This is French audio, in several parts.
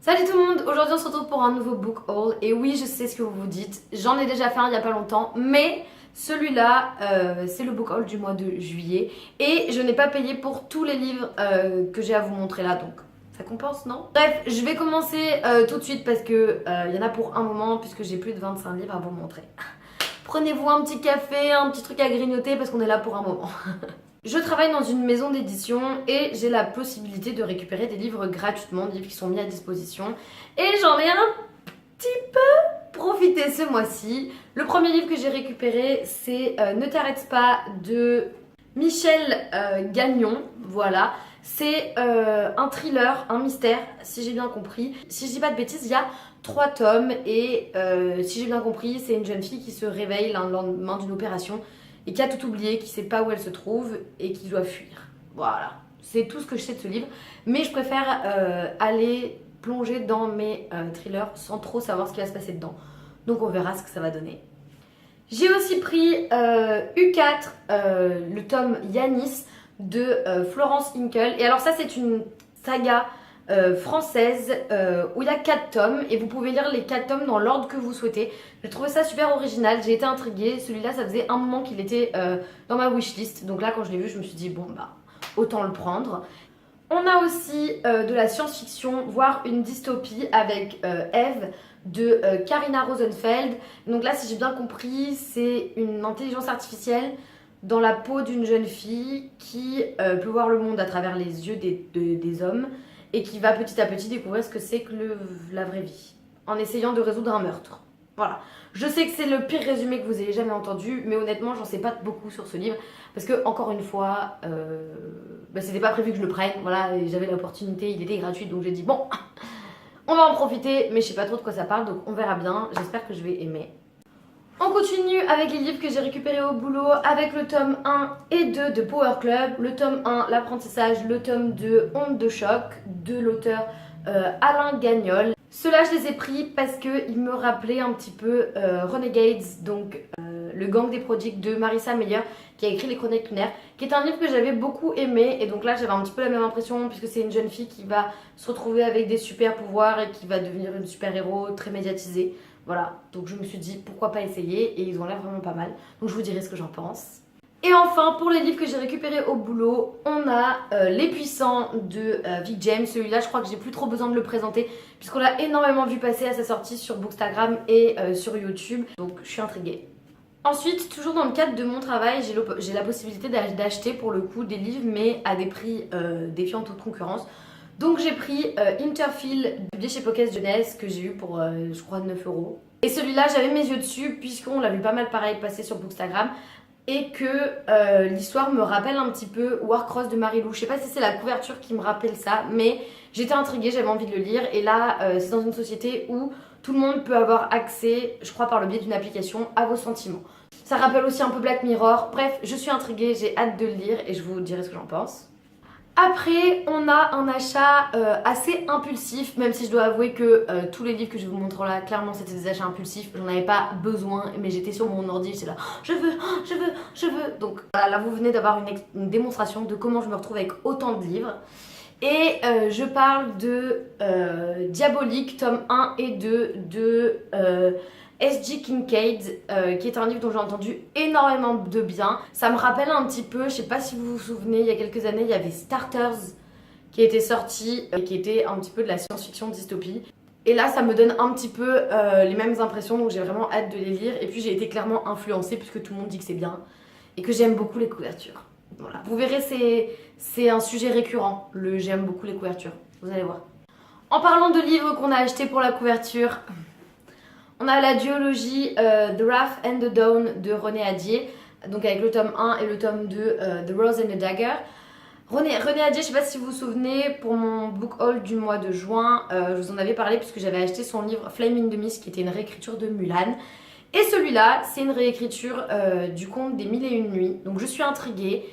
Salut tout le monde, aujourd'hui on se retrouve pour un nouveau book haul et oui je sais ce que vous vous dites, j'en ai déjà fait un il n'y a pas longtemps mais celui-là c'est le book haul du mois de juillet et je n'ai pas payé pour tous les livres que j'ai à vous montrer là donc ça compense non? Bref je vais commencer tout de suite parce que il y en a pour un moment puisque j'ai plus de 25 livres à vous montrer. Prenez-vous un petit café, un petit truc à grignoter parce qu'on est là pour un moment. Je travaille dans une maison d'édition et j'ai la possibilité de récupérer des livres gratuitement, des livres qui sont mis à disposition. Et j'en ai un petit peu profité ce mois-ci. Le premier livre que j'ai récupéré, c'est Ne t'arrête pas de Michel Gagnon. Voilà, c'est un thriller, un mystère, si j'ai bien compris. Si je dis pas de bêtises, il y a 3 tomes et si j'ai bien compris, c'est une jeune fille qui se réveille le lendemain d'une opération et qui a tout oublié, qui sait pas où elle se trouve et qui doit fuir. Voilà, c'est tout ce que je sais de ce livre. Mais je préfère aller plonger dans mes thrillers sans trop savoir ce qui va se passer dedans. Donc on verra ce que ça va donner. J'ai aussi pris U4, le tome Yanis de Florence Hinkel. Et alors ça c'est une saga française où il y a 4 tomes et vous pouvez lire les 4 tomes dans l'ordre que vous souhaitez. J'ai trouvé ça super original, j'ai été intriguée. Celui-là ça faisait un moment qu'il était dans ma wishlist, donc là quand je l'ai vu je me suis dit bon bah autant le prendre. On a aussi de la science-fiction, voire une dystopie avec Eve de Karina Rosenfeld. Donc là si j'ai bien compris c'est une intelligence artificielle dans la peau d'une jeune fille qui peut voir le monde à travers les yeux des hommes et qui va petit à petit découvrir ce que c'est que la vraie vie en essayant de résoudre un meurtre. Voilà. Je sais que c'est le pire résumé que vous ayez jamais entendu, mais honnêtement, j'en sais pas beaucoup sur ce livre parce que, encore une fois, c'était pas prévu que je le prenne. Voilà, et j'avais l'opportunité, il était gratuit donc j'ai dit bon, on va en profiter, mais je sais pas trop de quoi ça parle donc on verra bien. J'espère que je vais aimer. On continue avec les livres que j'ai récupérés au boulot avec le tome 1 et 2 de Power Club. Le tome 1, l'apprentissage, le tome 2, Onde de choc de l'auteur Alain Gagnol. Ceux-là, je les ai pris parce qu'ils me rappelaient un petit peu Renegades, donc le gang des prodigues de Marissa Meyer, qui a écrit Les Chroniques lunaires, qui est un livre que j'avais beaucoup aimé. Et donc là, j'avais un petit peu la même impression, puisque c'est une jeune fille qui va se retrouver avec des super pouvoirs et qui va devenir une super-héros très médiatisée. Voilà, donc je me suis dit pourquoi pas essayer et ils ont l'air vraiment pas mal. Donc je vous dirai ce que j'en pense. Et enfin, pour les livres que j'ai récupérés au boulot, on a Les Puissants de Vic James. Celui-là, je crois que j'ai plus trop besoin de le présenter puisqu'on l'a énormément vu passer à sa sortie sur Bookstagram et sur YouTube. Donc je suis intriguée. Ensuite, toujours dans le cadre de mon travail, j'ai la possibilité d'acheter pour le coup des livres mais à des prix défiant toute concurrence. Donc j'ai pris Interfell, publié chez Pocket Jeunesse, que j'ai eu pour je crois 9 €. Et celui-là j'avais mes yeux dessus puisqu'on l'a vu pas mal pareil passer sur Bookstagram. Et que l'histoire me rappelle un petit peu Warcross de Marie-Lou. Je sais pas si c'est la couverture qui me rappelle ça, mais j'étais intriguée, j'avais envie de le lire. Et là c'est dans une société où tout le monde peut avoir accès, je crois par le biais d'une application, à vos sentiments. Ça rappelle aussi un peu Black Mirror. Bref, je suis intriguée, j'ai hâte de le lire et je vous dirai ce que j'en pense. Après, on a un achat assez impulsif, même si je dois avouer que tous les livres que je vous montre là, clairement c'était des achats impulsifs, j'en avais pas besoin, mais j'étais sur mon ordi, j'étais là, je veux, je veux, je veux. Donc voilà, là vous venez d'avoir une démonstration de comment je me retrouve avec autant de livres. Et je parle de Diabolique, tome 1 et 2 de S.G. Kincaid, qui est un livre dont j'ai entendu énormément de bien. Ça me rappelle un petit peu, je sais pas si vous vous souvenez, il y a quelques années, il y avait Starters qui était sorti, qui était un petit peu de la science-fiction dystopie. Et là, ça me donne un petit peu les mêmes impressions, donc j'ai vraiment hâte de les lire. Et puis j'ai été clairement influencée, puisque tout le monde dit que c'est bien, et que j'aime beaucoup les couvertures. Voilà. Vous verrez, c'est un sujet récurrent, le j'aime beaucoup les couvertures, vous allez voir. En parlant de livres qu'on a achetés pour la couverture, on a la duologie The Wrath and the Dawn de René Adier, donc avec le tome 1 et le tome 2 The Rose and the Dagger. René Adier, je sais pas si vous vous souvenez, pour mon book haul du mois de juin, je vous en avais parlé puisque j'avais acheté son livre Flame in the Mist qui était une réécriture de Mulan. Et celui-là, c'est une réécriture du conte des Mille et Une Nuits, donc je suis intriguée.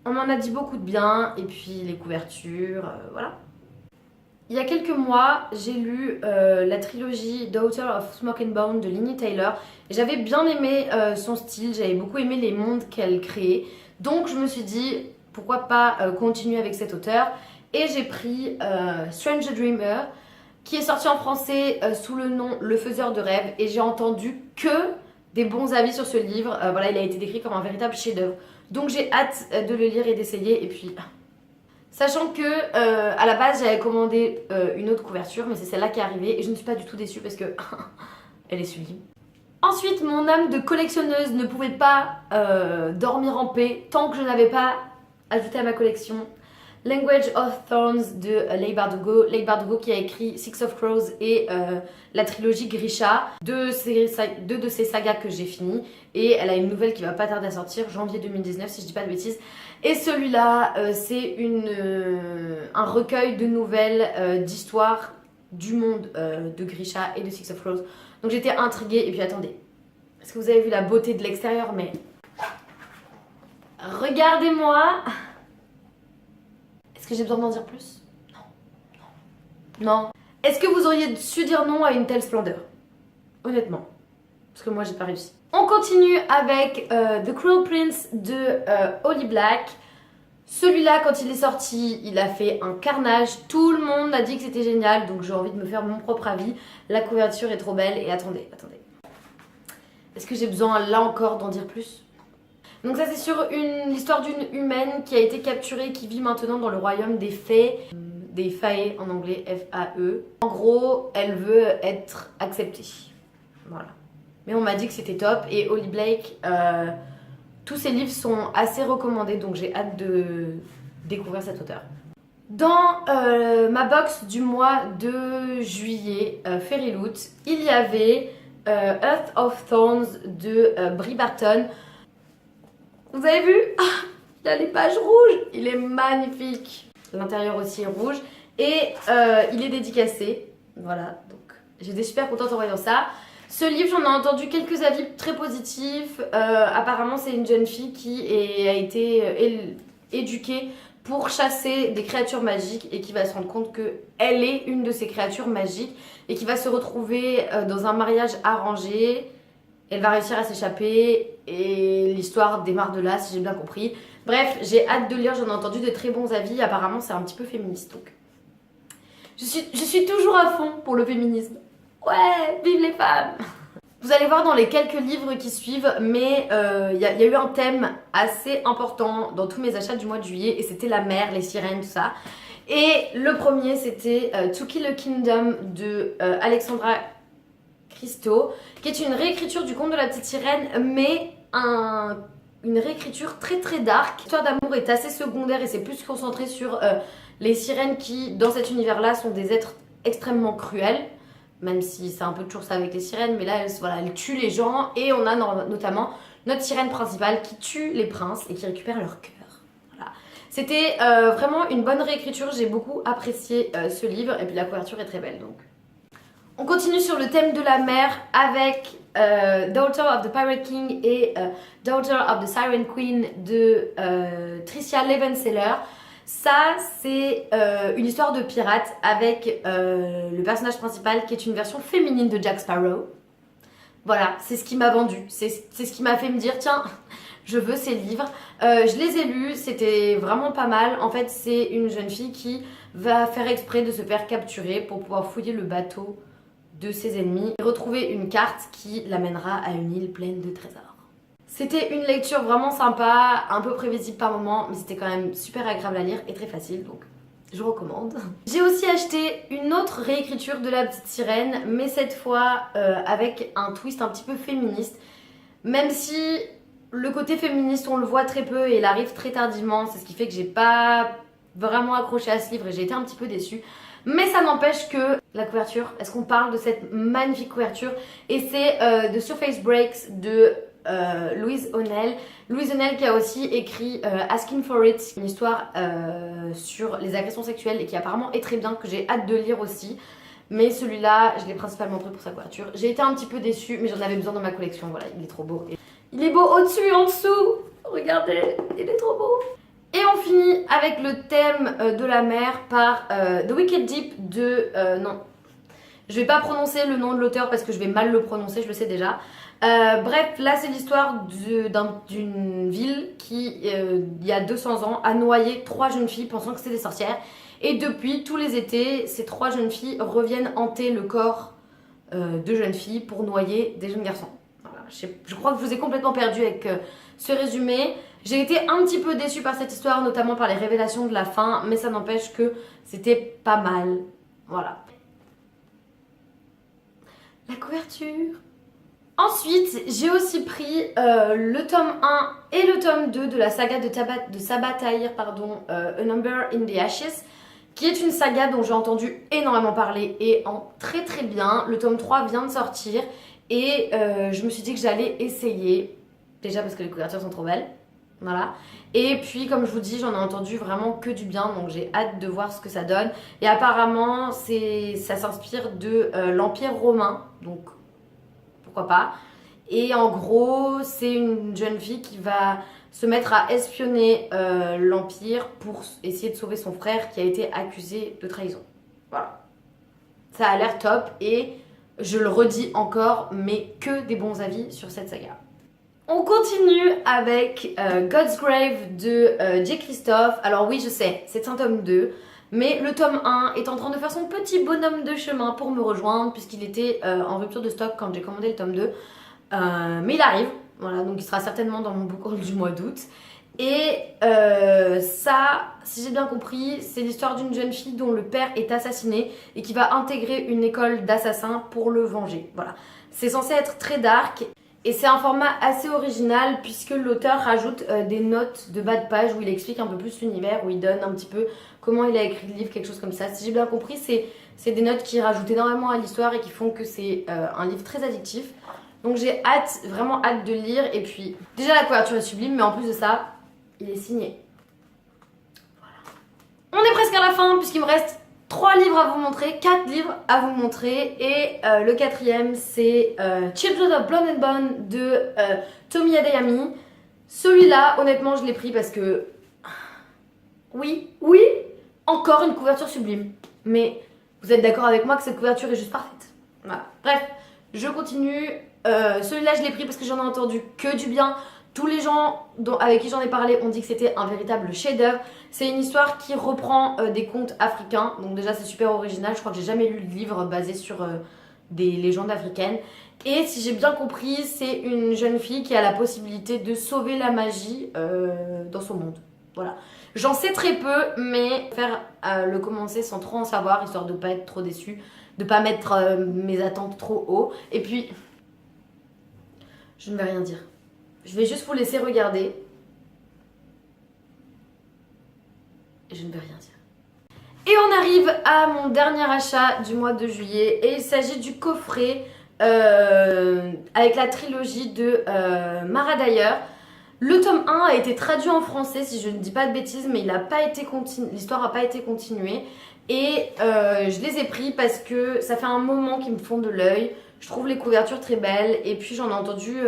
On m'en a dit beaucoup de bien, et puis les couvertures, voilà. Il y a quelques mois, j'ai lu la trilogie Daughter of Smoke and Bone de Laini Taylor. J'avais bien aimé son style, j'avais beaucoup aimé les mondes qu'elle créait. Donc je me suis dit, pourquoi pas continuer avec cet auteur. Et j'ai pris Stranger Dreamer qui est sorti en français sous le nom Le Faiseur de rêves, et j'ai entendu que des bons avis sur ce livre. Voilà, il a été décrit comme un véritable chef-d'œuvre. Donc j'ai hâte de le lire et d'essayer. Et puis, sachant que à la base j'avais commandé une autre couverture, mais c'est celle-là qui est arrivée et je ne suis pas du tout déçue parce que elle est sublime. Ensuite, mon âme de collectionneuse ne pouvait pas dormir en paix tant que je n'avais pas ajouté à ma collection Language of Thorns de Leigh Bardugo. Leigh Bardugo qui a écrit Six of Crows et la trilogie Grisha, deux de ces sagas que j'ai fini, et elle a une nouvelle qui va pas tarder à sortir, janvier 2019 si je dis pas de bêtises. Et celui-là, c'est un recueil de nouvelles d'histoires du monde de Grisha et de Six of Crows. Donc j'étais intriguée, et puis attendez, est-ce que vous avez vu la beauté de l'extérieur? Mais regardez-moi. Est-ce que j'ai besoin d'en dire plus? Non. Est-ce que vous auriez su dire non à une telle splendeur? Honnêtement. Parce que moi, j'ai pas réussi. On continue avec The Cruel Prince de Holly Black. Celui-là, quand il est sorti, il a fait un carnage. Tout le monde a dit que c'était génial, donc j'ai envie de me faire mon propre avis. La couverture est trop belle. Et attendez. Est-ce que j'ai besoin, là encore, d'en dire plus? Donc ça, c'est sur l'histoire d'une humaine qui a été capturée, qui vit maintenant dans le royaume des fées. Des fae en anglais, F-A-E. En gros, elle veut être acceptée. Voilà. Mais on m'a dit que c'était top. Et Holly Blake, tous ses livres sont assez recommandés, donc j'ai hâte de découvrir cet auteur. Dans ma box du mois de juillet, Fairy Loot, il y avait Earth of Thorns de Brie Barton. Vous avez vu? Il a les pages rouges, il est magnifique. L'intérieur aussi est rouge et il est dédicacé. Voilà, donc j'étais super contente en voyant ça. Ce livre, j'en ai entendu quelques avis très positifs. Apparemment, c'est une jeune fille qui a été éduquée pour chasser des créatures magiques et qui va se rendre compte qu'elle est une de ces créatures magiques et qui va se retrouver dans un mariage arrangé. Elle va réussir à s'échapper et l'histoire démarre de là, si j'ai bien compris. Bref, j'ai hâte de lire, j'en ai entendu de très bons avis. Apparemment, c'est un petit peu féministe, donc je suis toujours à fond pour le féminisme. Ouais, vive les femmes! Vous allez voir dans les quelques livres qui suivent, mais il y a eu un thème assez important dans tous mes achats du mois de juillet, et c'était la mer, les sirènes, tout ça. Et le premier, c'était To Kill a Kingdom de Alexandra Christo, qui est une réécriture du conte de la petite sirène, mais une réécriture très très dark. L'histoire d'amour est assez secondaire et c'est plus concentré sur les sirènes qui, dans cet univers-là, sont des êtres extrêmement cruels. Même si c'est un peu toujours ça avec les sirènes, mais là, elles tuent les gens. Et on a notamment notre sirène principale qui tue les princes et qui récupère leur cœur. Voilà. C'était vraiment une bonne réécriture, j'ai beaucoup apprécié ce livre. Et puis la couverture est très belle, donc. On continue sur le thème de la mer avec Daughter of the Pirate King et Daughter of the Siren Queen de Tricia Levenseller. Ça, c'est une histoire de pirate avec le personnage principal qui est une version féminine de Jack Sparrow. Voilà, c'est ce qui m'a vendu. C'est ce qui m'a fait me dire, tiens, je veux ces livres. Je les ai lus, c'était vraiment pas mal. En fait, c'est une jeune fille qui va faire exprès de se faire capturer pour pouvoir fouiller le bateau de ses ennemis et retrouver une carte qui l'amènera à une île pleine de trésors. C'était une lecture vraiment sympa, un peu prévisible par moment, mais c'était quand même super agréable à lire et très facile, donc je recommande. J'ai aussi acheté une autre réécriture de La Petite Sirène, mais cette fois avec un twist un petit peu féministe. Même si le côté féministe, on le voit très peu et il arrive très tardivement, c'est ce qui fait que j'ai pas vraiment accroché à ce livre et j'ai été un petit peu déçue. Mais ça n'empêche que la couverture, est-ce qu'on parle de cette magnifique couverture? Et c'est The Surface Breaks de Louise O'Neill. Louise O'Neill qui a aussi écrit Asking for It, une histoire sur les agressions sexuelles et qui apparemment est très bien, que j'ai hâte de lire aussi. Mais celui-là, je l'ai principalement pris pour sa couverture. J'ai été un petit peu déçue, mais j'en avais besoin dans ma collection. Voilà, il est trop beau. Il est beau au-dessus et en dessous. Regardez, il est trop beau. Et on finit avec le thème de la mer par The Wicked Deep de... non, je vais pas prononcer le nom de l'auteur parce que je vais mal le prononcer, je le sais déjà. Bref, là c'est l'histoire d'une ville qui, il y a 200 ans, a noyé 3 jeunes filles pensant que c'était des sorcières. Et depuis, tous les étés, ces 3 jeunes filles reviennent hanter le corps de jeunes filles pour noyer des jeunes garçons. Voilà. Je crois que je vous ai complètement perdu avec ce résumé. J'ai été un petit peu déçue par cette histoire, notamment par les révélations de la fin, mais ça n'empêche que c'était pas mal. Voilà. La couverture. Ensuite, j'ai aussi pris le tome 1 et le tome 2 de la saga de Sabaa Tahir, A Number in the Ashes, qui est une saga dont j'ai entendu énormément parler et en très très bien. Le tome 3 vient de sortir et je me suis dit que j'allais essayer, déjà parce que les couvertures sont trop belles. Voilà. Et puis comme je vous dis, j'en ai entendu vraiment que du bien, donc j'ai hâte de voir ce que ça donne. Et apparemment ça s'inspire de l'Empire romain, donc pourquoi pas. Et en gros, c'est une jeune fille qui va se mettre à espionner l'Empire pour essayer de sauver son frère qui a été accusé de trahison. Voilà. Ça a l'air top et je le redis encore, mais que des bons avis sur cette saga. On continue avec God's Grave de J. Christophe. Alors oui, je sais, c'est un tome 2, mais le tome 1 est en train de faire son petit bonhomme de chemin pour me rejoindre, puisqu'il était en rupture de stock quand j'ai commandé le tome 2. Mais il arrive, voilà, donc il sera certainement dans mon book haul du mois d'août. Et ça, si j'ai bien compris, c'est l'histoire d'une jeune fille dont le père est assassiné et qui va intégrer une école d'assassins pour le venger. Voilà, c'est censé être très dark. Et c'est un format assez original puisque l'auteur rajoute des notes de bas de page où il explique un peu plus l'univers, où il donne un petit peu comment il a écrit le livre, quelque chose comme ça. Si j'ai bien compris, c'est des notes qui rajoutent énormément à l'histoire et qui font que c'est un livre très addictif. Donc j'ai hâte, vraiment hâte de lire. Et puis, déjà la couverture est sublime, mais en plus de ça, il est signé. Voilà. On est presque à la fin puisqu'il me reste 3 livres à vous montrer, 4 livres à vous montrer et le 4e c'est Children of Blood and Bone de Tomi Adeyemi. Celui-là, honnêtement, je l'ai pris parce que oui, encore une couverture sublime. Mais vous êtes d'accord avec moi que cette couverture est juste parfaite. Voilà. Bref, je continue. Celui-là, je l'ai pris parce que j'en ai entendu que du bien. Tous les gens avec qui j'en ai parlé ont dit que c'était un véritable chef-d'œuvre. C'est une histoire qui reprend des contes africains. Donc déjà c'est super original. Je crois que j'ai jamais lu de livre basé sur des légendes africaines. Et si j'ai bien compris, c'est une jeune fille qui a la possibilité de sauver la magie dans son monde. Voilà. J'en sais très peu, mais faire le commencer sans trop en savoir, histoire de pas être trop déçue, de pas mettre mes attentes trop haut. Et puis, je ne vais rien dire. Je vais juste vous laisser regarder. Et je ne vais rien dire. Et on arrive à mon dernier achat du mois de juillet. Et il s'agit du coffret avec la trilogie de Mara Dyer. Le tome 1 a été traduit en français, si je ne dis pas de bêtises, mais l'histoire n'a pas été continuée. Et je les ai pris parce que ça fait un moment qu'ils me font de l'œil. Je trouve les couvertures très belles. Et puis j'en ai entendu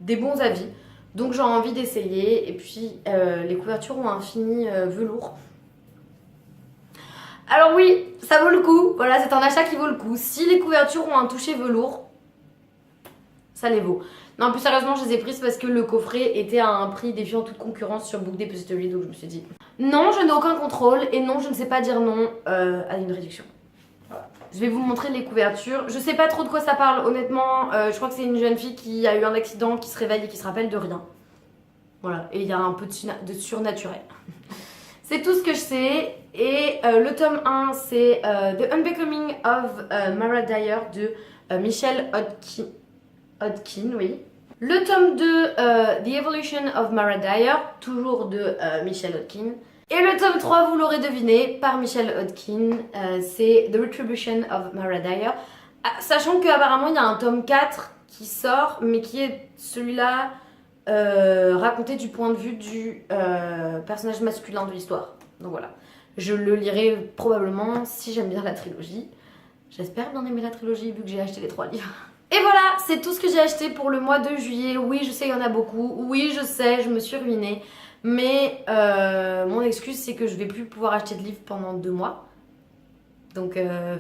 des bons avis, donc j'ai envie d'essayer. Et puis les couvertures ont un fini velours, alors oui, ça vaut le coup. Voilà, c'est un achat qui vaut le coup. Si les couvertures ont un toucher velours, ça les vaut. Non, plus sérieusement, je les ai prises parce que le coffret était à un prix défiant toute concurrence sur Book Depository, donc je me suis dit non, je n'ai aucun contrôle et non, je ne sais pas dire non à une réduction. Voilà. Je vais vous montrer les couvertures. Je sais pas trop de quoi ça parle, honnêtement. Je crois que c'est une jeune fille qui a eu un accident, qui se réveille et qui se rappelle de rien. Voilà, et il y a un peu de surnaturel. C'est tout ce que je sais. Et le tome 1, c'est The Unbecoming of Mara Dyer de Michelle Hodkin, oui. Le tome 2, The Evolution of Mara Dyer, toujours de Michelle Hodkin. Et le tome 3, vous l'aurez deviné, par Michelle Hodkin, c'est The Retribution of Mara Dyer. Sachant qu'apparemment il y a un tome 4 qui sort, mais qui est celui-là raconté du point de vue du personnage masculin de l'histoire. Donc voilà, je le lirai probablement si j'aime bien la trilogie. J'espère bien aimer la trilogie vu que j'ai acheté les 3 livres. Et voilà, c'est tout ce que j'ai acheté pour le mois de juillet. Oui, je sais, il y en a beaucoup. Oui, je sais, je me suis ruinée. Mais mon excuse, c'est que je vais plus pouvoir acheter de livres pendant 2 mois. Donc,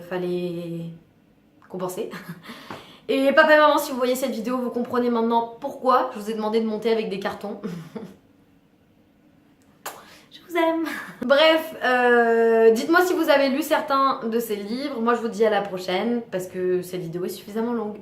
fallait compenser. Et papa et maman, si vous voyez cette vidéo, vous comprenez maintenant pourquoi je vous ai demandé de monter avec des cartons. Je vous aime. Bref, dites-moi si vous avez lu certains de ces livres. Moi je vous dis à la prochaine parce que cette vidéo est suffisamment longue.